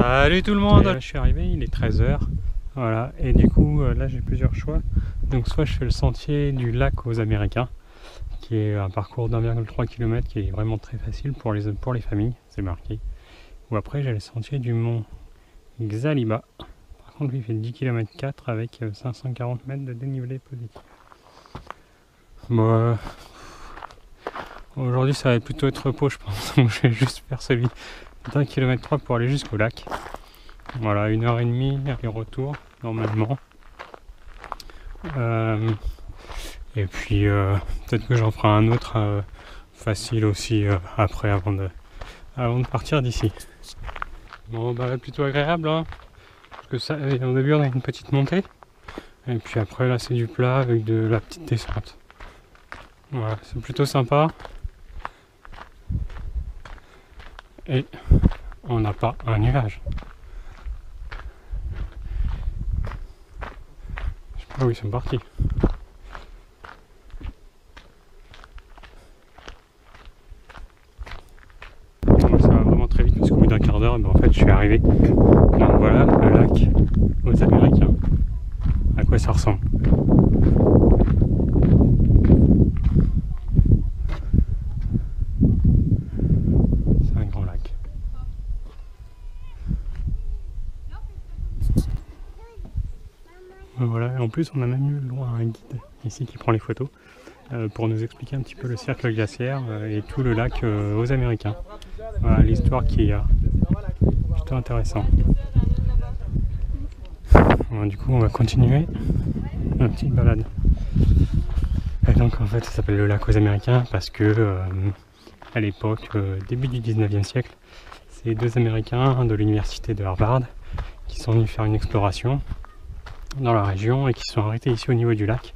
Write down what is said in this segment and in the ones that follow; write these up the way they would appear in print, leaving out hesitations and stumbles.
Salut tout le monde. Là, je suis arrivé, il est 13 h. Voilà, et du coup là j'ai plusieurs choix. Donc soit je fais le sentier du lac aux Américains, qui est un parcours d'1,3 km qui est vraiment très facile pour les familles, c'est marqué. Ou après j'ai le sentier du mont Xaliba. Par contre lui il fait 10 km 4 avec 540 mètres de dénivelé positif. Bon, aujourd'hui ça va plutôt être repos je pense, donc je vais juste faire celui d'1,3 km pour aller jusqu'au lac. Voilà, 1h30 aller-retour normalement. Et puis peut-être que j'en ferai un autre facile aussi après avant de partir d'ici. Bon bah plutôt agréable hein, parce que ça, au début on a une petite montée et puis après là c'est du plat avec de la petite descente. Voilà, c'est plutôt sympa et on n'a pas un nuage. Je sais pas où ils sont partis. Ça va vraiment très vite parce qu'au bout d'un quart d'heure, en fait je suis arrivé. Donc voilà le lac aux Américains. À quoi ça ressemble? C'est un grand lac. Voilà, et en plus on a même eu loin un guide ici qui prend les photos pour nous expliquer un petit peu le cercle glaciaire et tout le lac aux Américains. Voilà l'histoire qu'il y a. Plutôt intéressant. Bon, du coup on va continuer une petite balade. Et donc en fait ça s'appelle le lac aux Américains parce que à l'époque, début du 19e siècle, c'est deux Américains de l'université de Harvard qui sont venus faire une exploration dans la région et qui sont arrêtés ici au niveau du lac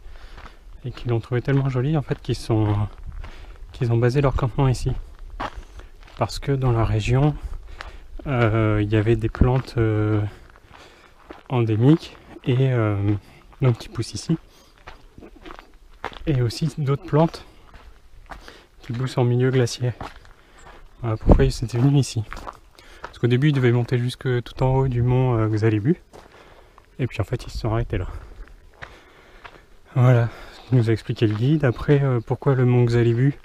et qui l'ont trouvé tellement joli en fait qu'ils ont basé leur campement ici parce que dans la région il y avait des plantes endémiques et donc qui poussent ici et aussi d'autres plantes qui poussent en milieu glaciaire. Voilà pourquoi ils étaient venus ici. Parce qu'au début ils devaient monter jusque tout en haut du mont Xalibu et puis en fait ils se sont arrêtés là. Voilà, nous a expliqué le guide. Après pourquoi le mont Xalibu?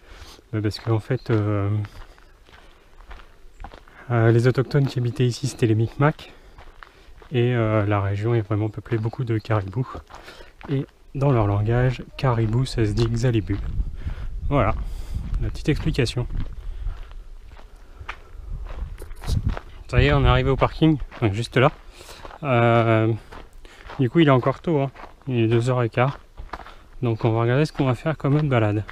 Parce qu'en fait les autochtones qui habitaient ici c'était les Micmacs et la région est vraiment peuplée beaucoup de caribous et dans leur langage caribou ça se dit Xalibu. Voilà la petite explication. Ça y est, on est arrivé au parking, donc juste là. Du coup il est encore tôt hein. Il est 2h15, donc on va regarder ce qu'on va faire comme autre balade.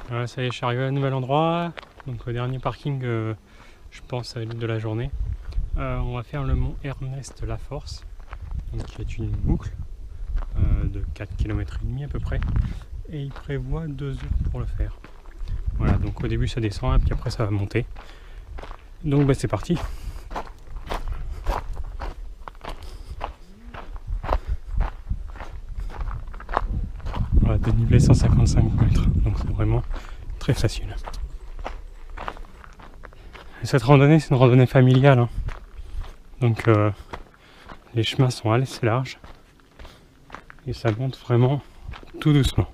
Voilà, ça y est, je suis arrivé à un nouvel endroit, donc au dernier parking je pense de la journée. On va faire le mont Ernest Laforce, donc qui est une boucle de 4 km et demi à peu près, et il prévoit 2 heures pour le faire. Voilà, donc au début ça descend et puis après ça va monter. Donc bah, c'est parti. Voilà, dénivelé 155 mètres, donc c'est vraiment très facile. Et cette randonnée c'est une randonnée familiale, hein. Donc les chemins sont assez larges et ça monte vraiment tout doucement.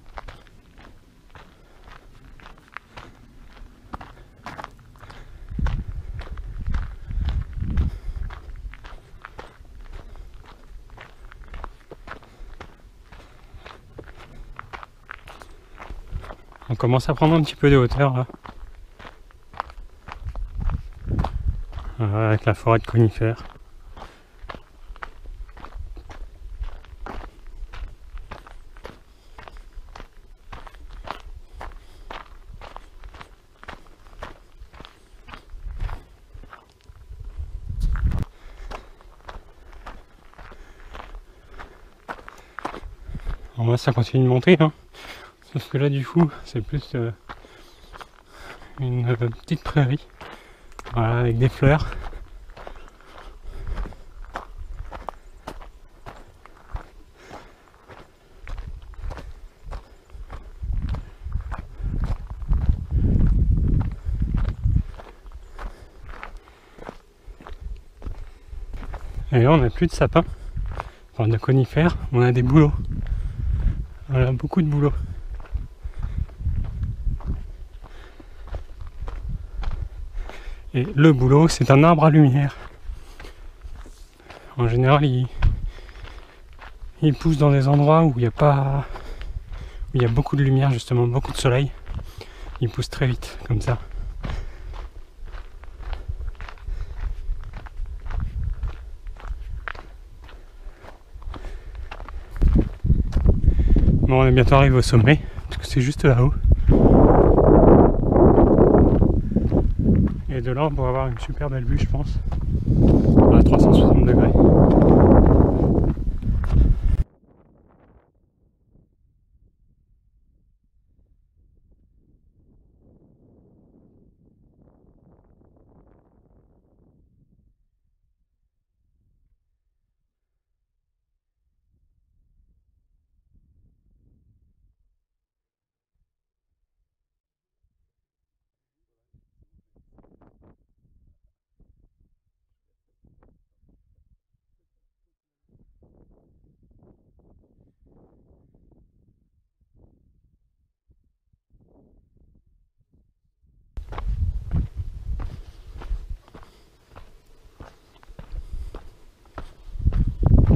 On commence à prendre un petit peu de hauteur là. Voilà, avec la forêt de conifères. En vrai ça continue de monter hein. Sauf que là du coup c'est plus une petite prairie, voilà, avec des fleurs. Et là on n'a plus de sapins, enfin de conifères, on a des bouleaux. Voilà, beaucoup de bouleaux. Et le bouleau, c'est un arbre à lumière. En général, il pousse dans des endroits où il y a beaucoup de lumière, justement, beaucoup de soleil. Il pousse très vite, comme ça. Bon, on est bientôt arrivé au sommet, parce que c'est juste là-haut. Et de là, on pourra avoir une super belle vue, je pense, à 360 degrés.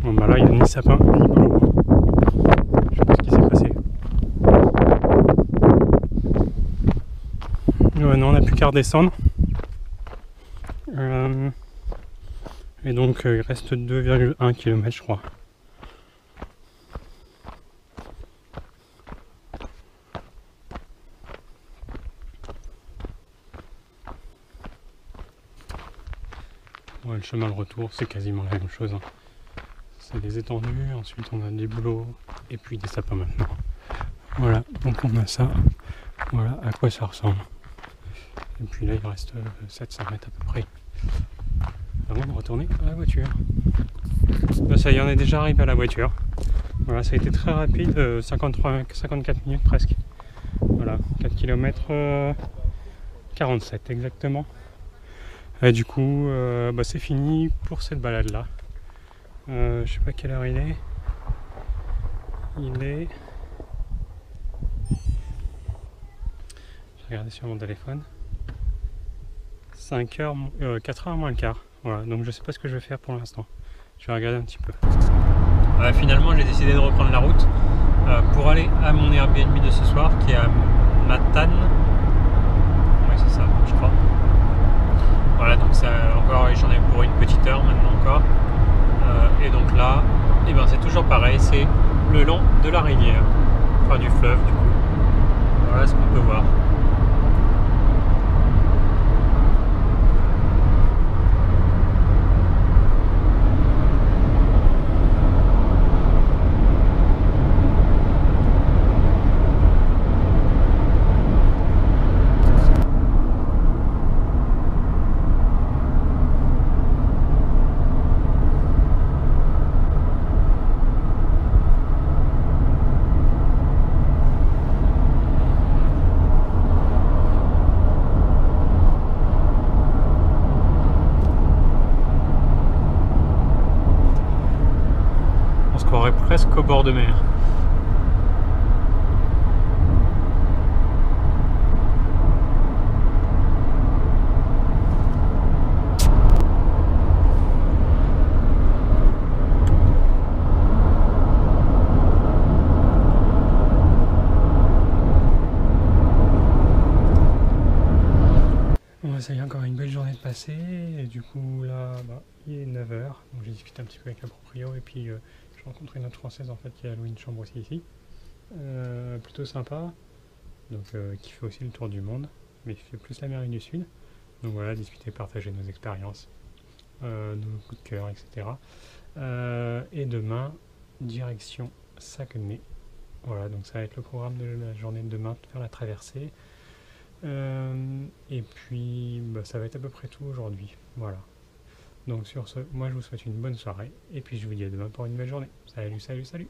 Bon bah là il y a ni sapin ni boulot. Je sais pas ce qui s'est passé. Ouais, non, on n'a plus qu'à redescendre. Et donc il reste 2,1 km je crois. Ouais, le chemin de retour c'est quasiment la même chose. Hein. C'est des étendues, ensuite on a des bouleaux et puis des sapins maintenant. Voilà, donc on a ça. Voilà à quoi ça ressemble. Et puis là il reste 700 mètres à peu près. Avant de retourner à la voiture. Là, ça y est, on est déjà arrivé à la voiture. Voilà, ça a été très rapide, 54 minutes presque. Voilà, 4 km 47 exactement. Et du coup, bah, c'est fini pour cette balade là. Je sais pas quelle heure il est. Il est... Je regardais sur mon téléphone. 4h moins le quart. Voilà, donc je sais pas ce que je vais faire pour l'instant. Je vais regarder un petit peu. Finalement, j'ai décidé de reprendre la route pour aller à mon Airbnb de ce soir qui est à Matane. Oui, c'est ça, je crois. Voilà, donc j'en ai pour une petite heure maintenant encore. Et donc là, eh ben, c'est toujours pareil, c'est le long de la rivière, enfin du fleuve du coup. Voilà ce qu'on peut voir. Presque au bord de mer. Bon, ça y est, encore une belle journée de passée. Et du coup, là, bah, il est 9h. Donc j'ai discuté un petit peu avec la proprio et puis j'ai rencontré une autre française en fait qui a loué une chambre aussi ici. Plutôt sympa. Donc qui fait aussi le tour du monde. Mais qui fait plus l'Amérique du Sud. Donc voilà, discuter, partager nos expériences, nos coups de cœur, etc. Et demain, direction Saguenay. Voilà, donc ça va être le programme de la journée de demain, faire la traversée. Et puis bah, ça va être à peu près tout aujourd'hui. Voilà. Donc sur ce, moi je vous souhaite une bonne soirée. Et puis je vous dis à demain pour une belle journée. Salut, salut, salut!